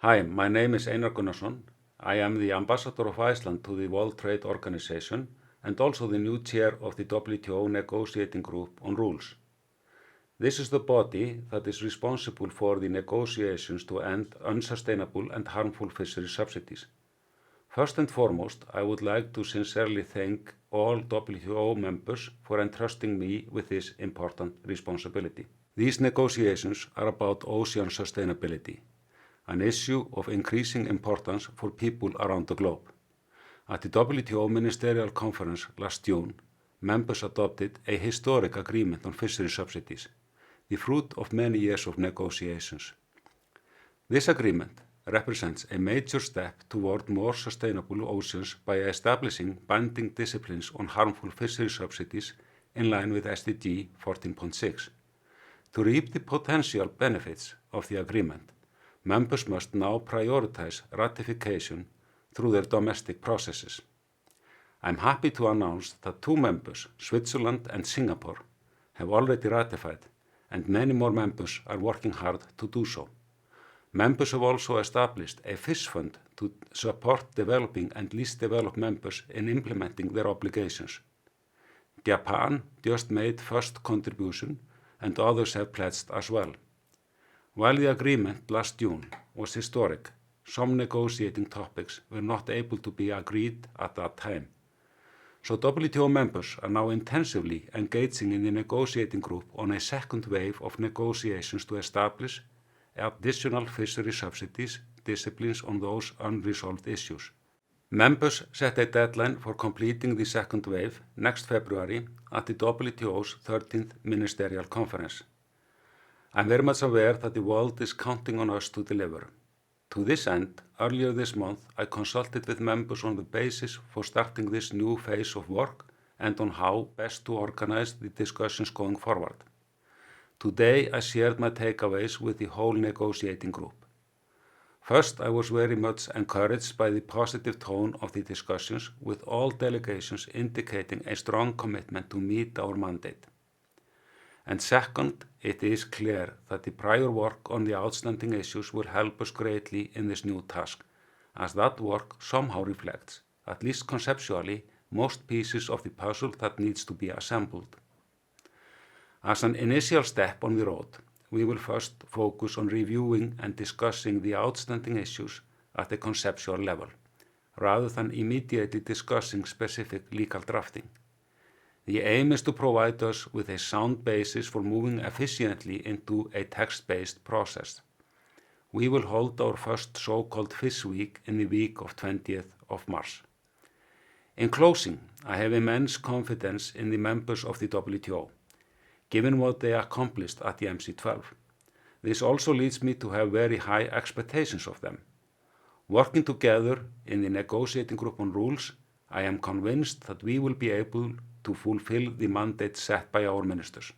Hi, my name is Einar Gunnarsson. I am the ambassador of Iceland to the World Trade Organization and also the new chair of the WTO negotiating group on rules. This is the body that is responsible for the negotiations to end unsustainable and harmful fisheries subsidies. First and foremost, I would like to sincerely thank all WTO members for entrusting me with this important responsibility. These negotiations are about ocean sustainability, an issue of increasing importance for people around the globe. At the WTO Ministerial Conference last June, members adopted a historic agreement on fisheries subsidies, the fruit of many years of negotiations. This agreement represents a major step toward more sustainable oceans by establishing binding disciplines on harmful fisheries subsidies in line with SDG 14.6. To reap the potential benefits of the agreement, members must now prioritize ratification through their domestic processes. I'm happy to announce that 2 members, Switzerland and Singapore, have already ratified, and many more members are working hard to do so. Members have also established a fish fund to support developing and least developed members in implementing their obligations. Japan just made first contribution, and others have pledged as well. While the agreement last June was historic, some negotiating topics were not able to be agreed at that time. So WTO members are now intensively engaging in the negotiating group on a second wave of negotiations to establish additional fishery subsidies disciplines on those unresolved issues. Members set a deadline for completing the second wave next February at the WTO's 13th Ministerial Conference. I'm very much aware that the world is counting on us to deliver. To this end, earlier this month, I consulted with members on the basis for starting this new phase of work and on how best to organize the discussions going forward. Today, I shared my takeaways with the whole negotiating group. First, I was very much encouraged by the positive tone of the discussions, with all delegations indicating a strong commitment to meet our mandate. And second, it is clear that the prior work on the outstanding issues will help us greatly in this new task, as that work somehow reflects, at least conceptually, most pieces of the puzzle that needs to be assembled. As an initial step on the road, we will first focus on reviewing and discussing the outstanding issues at a conceptual level, rather than immediately discussing specific legal drafting. The aim is to provide us with a sound basis for moving efficiently into a text-based process. We will hold our first so-called Fish Week in the week of 20th of March. In closing, I have immense confidence in the members of the WTO, given what they accomplished at the MC12. This also leads me to have very high expectations of them. Working together in the negotiating group on rules, I am convinced that we will be able to fulfill the mandate set by our ministers.